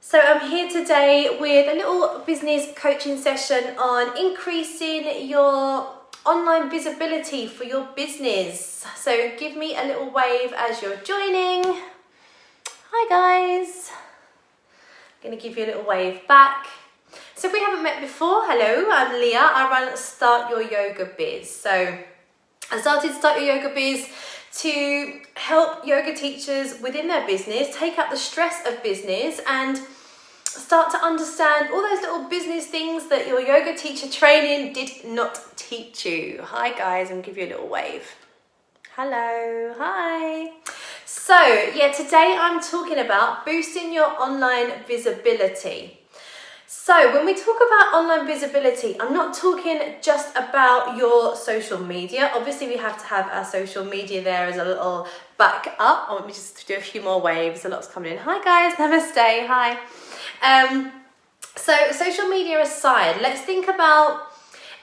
So I'm here today with a little business coaching session on increasing your online visibility for your business. So give me a little wave as you're joining. Hi guys. I'm going to give you a little wave back. So if we haven't met before, hello, I'm Leah. I run Start Your Yoga Biz. So I started Start Your Yoga Biz to help yoga teachers within their business take out the stress of business and start to understand all those little business things that your yoga teacher training did not teach you. Hi guys, I'm gonna give you a little wave. Hello, hi. So yeah, today I'm talking about boosting your online visibility. So when we talk about online visibility, I'm not talking just about your social media. Obviously we have to have our social media there as a little backup. Let me just do a few more waves. A lot's coming in. Hi guys, namaste, hi. So social media aside, let's think about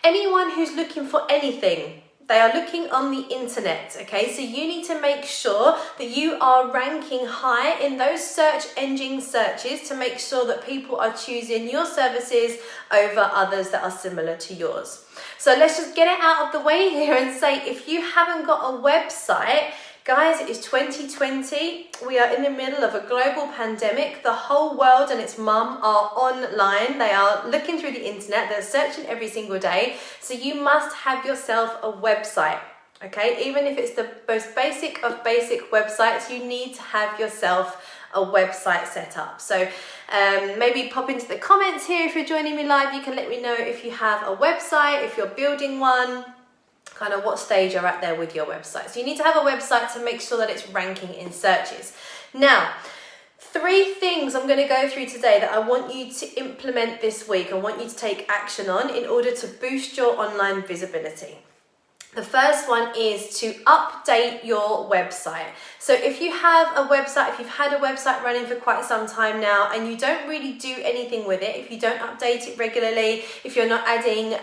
anyone who's looking for anything. They are looking on the internet, okay? So you need to make sure that you are ranking high in those search engine searches to make sure that people are choosing your services over others that are similar to yours. So let's just get it out of the way here and say, if you haven't got a website, guys, it is 2020. We are in the middle of a global pandemic. The whole world and its mum are online. They are looking through the internet. They're searching every single day. So you must have yourself a website, okay? Even if it's the most basic of basic websites, you need to have yourself a website set up. So maybe pop into the comments here if you're joining me live. You can let me know if you have a website, if you're building one, kind of what stage you're at there with your website. So you need to have a website to make sure that it's ranking in searches. Now, 3 things I'm going to go through today that I want you to implement this week. I want you to take action on in order to boost your online visibility. The first one is to update your website. So if you have a website, if you've had a website running for quite some time now and you don't really do anything with it, if you don't update it regularly, if you're not adding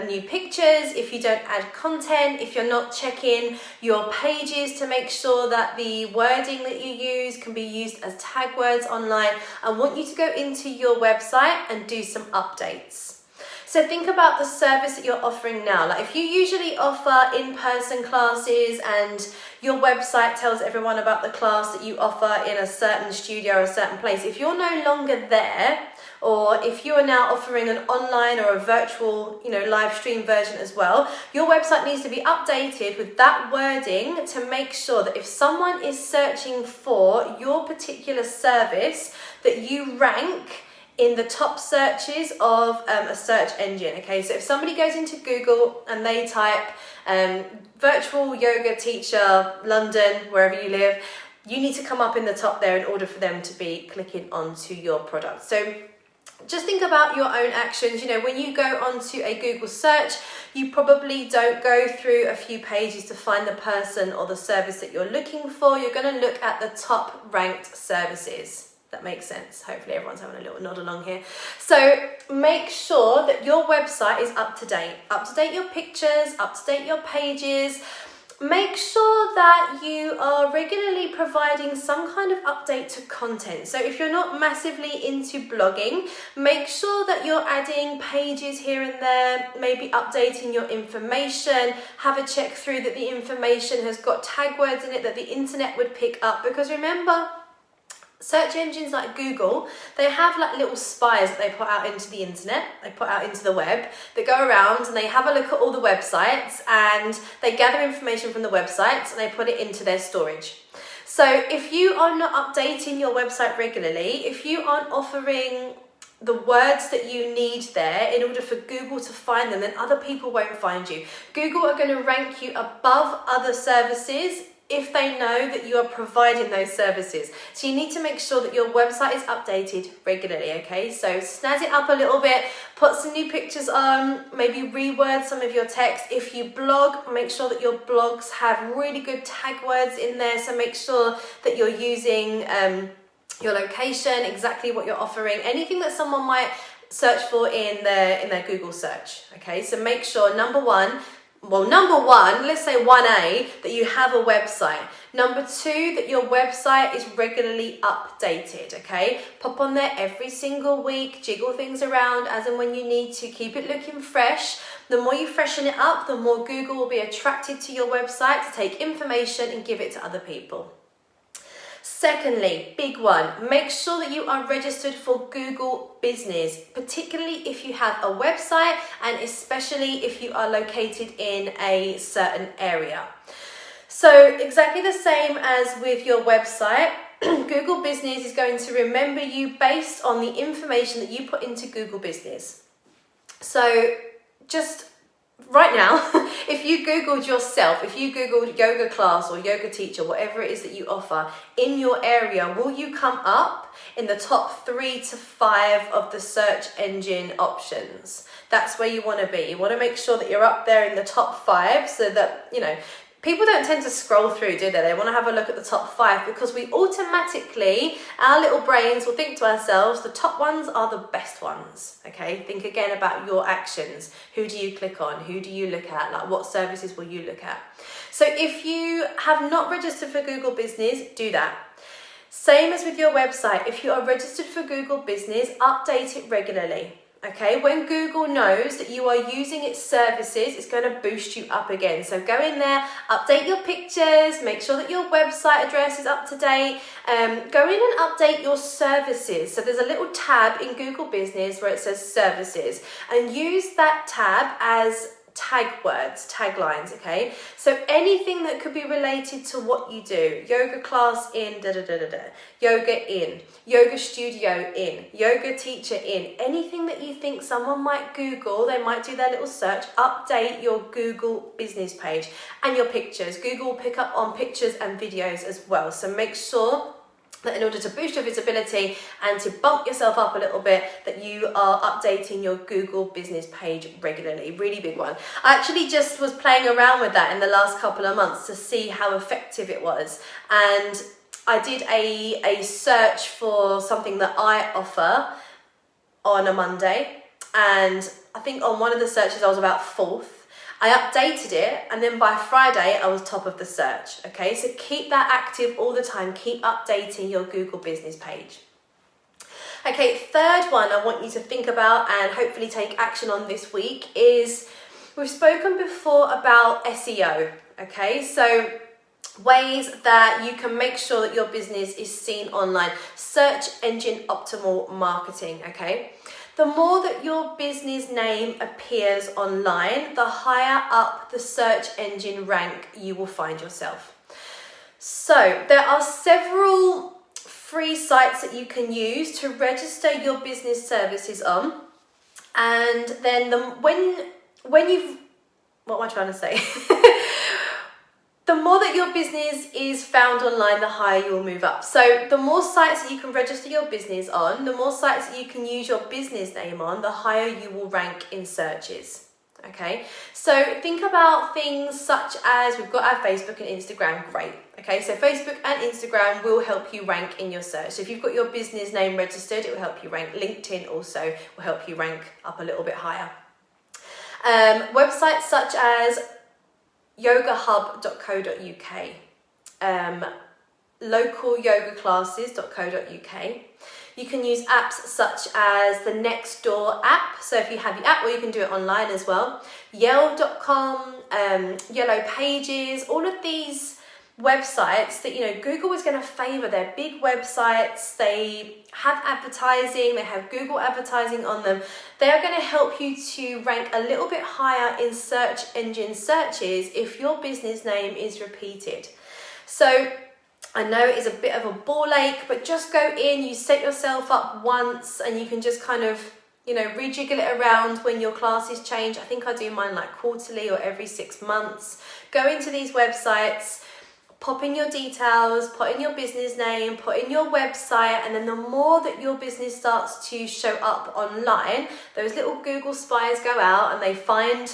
new pictures, if you don't add content, if you're not checking your pages to make sure that the wording that you use can be used as tag words online, I want you to go into your website and do some updates. So think about the service that you're offering now. Like if you usually offer in-person classes and your website tells everyone about the class that you offer in a certain studio or a certain place, if you're no longer there, or if you are now offering an online or a virtual, live stream version as well, your website needs to be updated with that wording to make sure that if someone is searching for your particular service, that you rank in the top searches of a search engine, okay? So if somebody goes into Google and they type virtual yoga teacher, London, wherever you live, you need to come up in the top there in order for them to be clicking onto your product. So just think about your own actions. When you go onto a Google search, you probably don't go through a few pages to find the person or the service that you're looking for. You're going to look at the top ranked services. That makes sense. Hopefully everyone's having a little nod along here. So make sure that your website is up to date. Up to date your pictures, up to date your pages. Make sure that you are regularly providing some kind of update to content. So if you're not massively into blogging, make sure that you're adding pages here and there, maybe updating your information. Have a check through that the information has got tag words in it that the internet would pick up. Because remember, search engines like Google, they have like little spies that they put out into the internet, they put out into the web, that go around and they have a look at all the websites and they gather information from the websites and they put it into their storage. So if you are not updating your website regularly, if you aren't offering the words that you need there in order for Google to find them, then other people won't find you. Google are going to rank you above other services if they know that you are providing those services. So you need to make sure that your website is updated regularly, okay? So snazz it up a little bit, put some new pictures on, maybe reword some of your text. If you blog, make sure that your blogs have really good tag words in there. So make sure that you're using your location, exactly what you're offering, anything that someone might search for in their Google search, okay? So make sure, number one, well, number one, let's say 1A, that you have a website. Number two, that your website is regularly updated, okay? Pop on there every single week, jiggle things around as and when you need to, keep it looking fresh. The more you freshen it up, the more Google will be attracted to your website to take information and give it to other people. Secondly, big one, make sure that you are registered for Google Business, particularly if you have a website and especially if you are located in a certain area. So exactly the same as with your website, Google Business is going to remember you based on the information that you put into Google Business. So just right now, if you Googled yourself, if you Googled yoga class or yoga teacher, whatever it is that you offer in your area, will you come up in the top 3 to 5 of the search engine options? That's where you want to be. You want to make sure that you're up there in the top 5 so that, you know, people don't tend to scroll through, do they? They want to have a look at the top 5 because we automatically, our little brains will think to ourselves, the top ones are the best ones, okay? Think again about your actions. Who do you click on? Who do you look at? Like, what services will you look at? So if you have not registered for Google Business, do that. Same as with your website. If you are registered for Google Business, update it regularly. Okay, when Google knows that you are using its services, it's going to boost you up again. So go in there, update your pictures, make sure that your website address is up to date. Go in and update your services. So there's a little tab in Google Business where it says services, and use that tab as tag words, taglines, okay? So anything that could be related to what you do, yoga class in, yoga in, yoga studio in, yoga teacher in, anything that you think someone might Google, they might do their little search, update your Google Business page and your pictures. Google will pick up on pictures and videos as well. So make sure that in order to boost your visibility and to bump yourself up a little bit, that you are updating your Google Business page regularly. Really big one. I actually just was playing around with that in the last couple of months to see how effective it was. And I did a search for something that I offer on a Monday. And I think on one of the searches I was about 4th. I updated it, and then by Friday I was top of the search, okay? So keep that active all the time. Keep updating your Google Business page. Okay, third one I want you to think about and hopefully take action on this week is, we've spoken before about SEO, okay? So ways that you can make sure that your business is seen online. Search engine optimal marketing, okay? The more that your business name appears online, the higher up the search engine rank you will find yourself. So there are several free sites that you can use to register your business services on. And then when you've, what am I trying to say? The more that your business is found online, the higher you will move up. So the more sites that you can register your business on, the more sites that you can use your business name on, the higher you will rank in searches. Okay, so think about things such as, we've got our Facebook and Instagram, great. Okay, so Facebook and Instagram will help you rank in your search. So if you've got your business name registered, it will help you rank. LinkedIn also will help you rank up a little bit higher. Websites such as yogahub.co.uk, localyogaclasses.co.uk. You can use apps such as the Nextdoor app, so if you have the app, or you can do it online as well. Yale.com, Yellow Pages, all of these websites that, you know, Google is going to favor. They're big websites, they have advertising, they have Google advertising on them. They are going to help you to rank a little bit higher in search engine searches if your business name is repeated. So I know it is a bit of a ball ache, but just go in, you set yourself up once and you can just kind of, you know, rejiggle it around when your classes change. I think I do mine like quarterly or every 6 months. Go into these websites, pop in your details, put in your business name, put in your website, and then the more that your business starts to show up online, those little Google spies go out and they find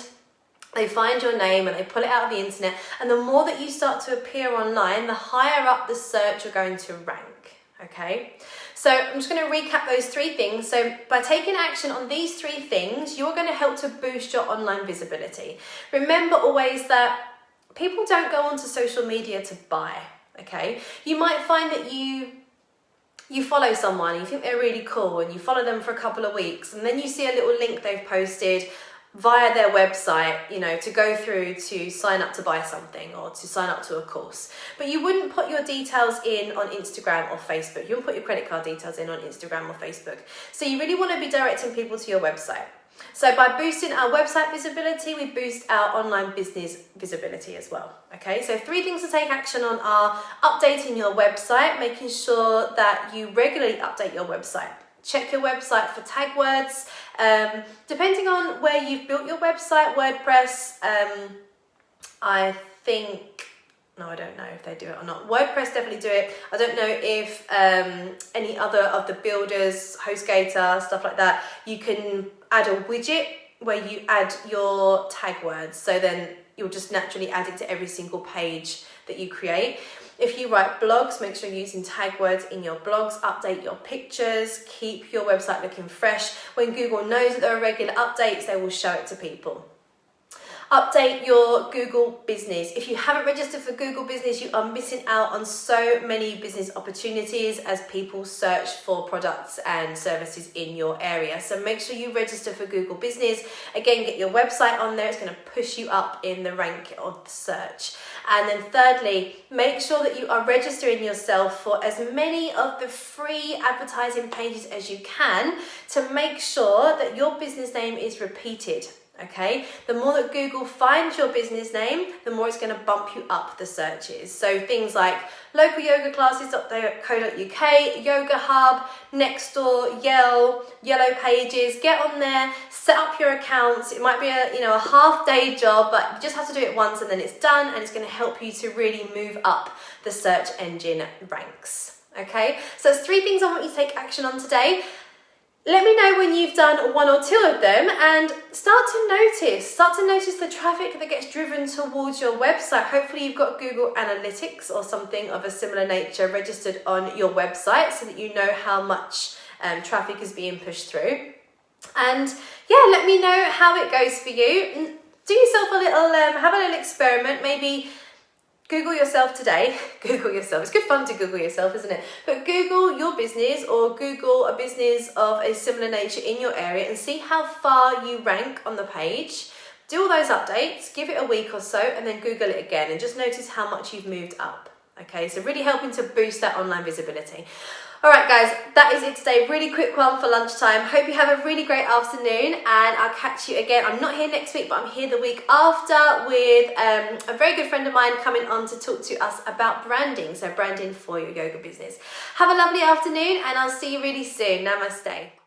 your name and they pull it out of the internet, and the more that you start to appear online, the higher up the search you're going to rank. Okay, so I'm just going to recap those 3 things. So by taking action on these 3 things, you're going to help to boost your online visibility. Remember always that people don't go onto social media to buy. Okay, you might find that you follow someone, you think they're really cool, and you follow them for a couple of weeks, and then you see a little link they've posted via their website, you know, to go through to sign up to buy something or to sign up to a course. But you wouldn't put your details in on Instagram or Facebook. You wouldn't put your credit card details in on Instagram or Facebook. So you really want to be directing people to your website. So by boosting our website visibility, we boost our online business visibility as well. Okay, so 3 things to take action on are updating your website, making sure that you regularly update your website. Check your website for tag words. Depending on where you've built your website, WordPress, I think, no, I don't know if they do it or not. WordPress definitely do it. I don't know if any other of the builders, HostGator, stuff like that, you can add a widget where you add your tag words. So then you'll just naturally add it to every single page that you create. If you write blogs, make sure you're using tag words in your blogs, update your pictures, keep your website looking fresh. When Google knows that there are regular updates, they will show it to people. Update your Google business. If you haven't registered for Google business, you are missing out on so many business opportunities as people search for products and services in your area. So make sure you register for Google business. Again, get your website on there. It's going to push you up in the rank of the search. And then thirdly, make sure that you are registering yourself for as many of the free advertising pages as you can to make sure that your business name is repeated. Okay, the more that Google finds your business name, the more it's going to bump you up the searches. So things like localyogaclasses.co.uk, Yoga Hub, Nextdoor, Yellow Pages. Get on there, set up your accounts. It might be a half-day job, but you just have to do it once and then it's done, and it's going to help you to really move up the search engine ranks. Okay, so that's 3 things I want you to take action on today. Let me know when you've done 1 or 2 of them, and start to notice the traffic that gets driven towards your website. Hopefully you've got Google Analytics or something of a similar nature registered on your website so that you know how much traffic is being pushed through. And yeah, let me know how it goes for you. Do yourself a little, have a little experiment, maybe Google yourself today. Google yourself. It's good fun to Google yourself, isn't it? But Google your business or Google a business of a similar nature in your area and see how far you rank on the page. Do all those updates, give it a week or so, and then Google it again and just notice how much you've moved up. Okay, so really helping to boost that online visibility. All right, guys, that is it today. Really quick one for lunchtime. Hope you have a really great afternoon, and I'll catch you again. I'm not here next week, but I'm here the week after with a very good friend of mine coming on to talk to us about branding. So branding for your yoga business. Have a lovely afternoon, and I'll see you really soon. Namaste.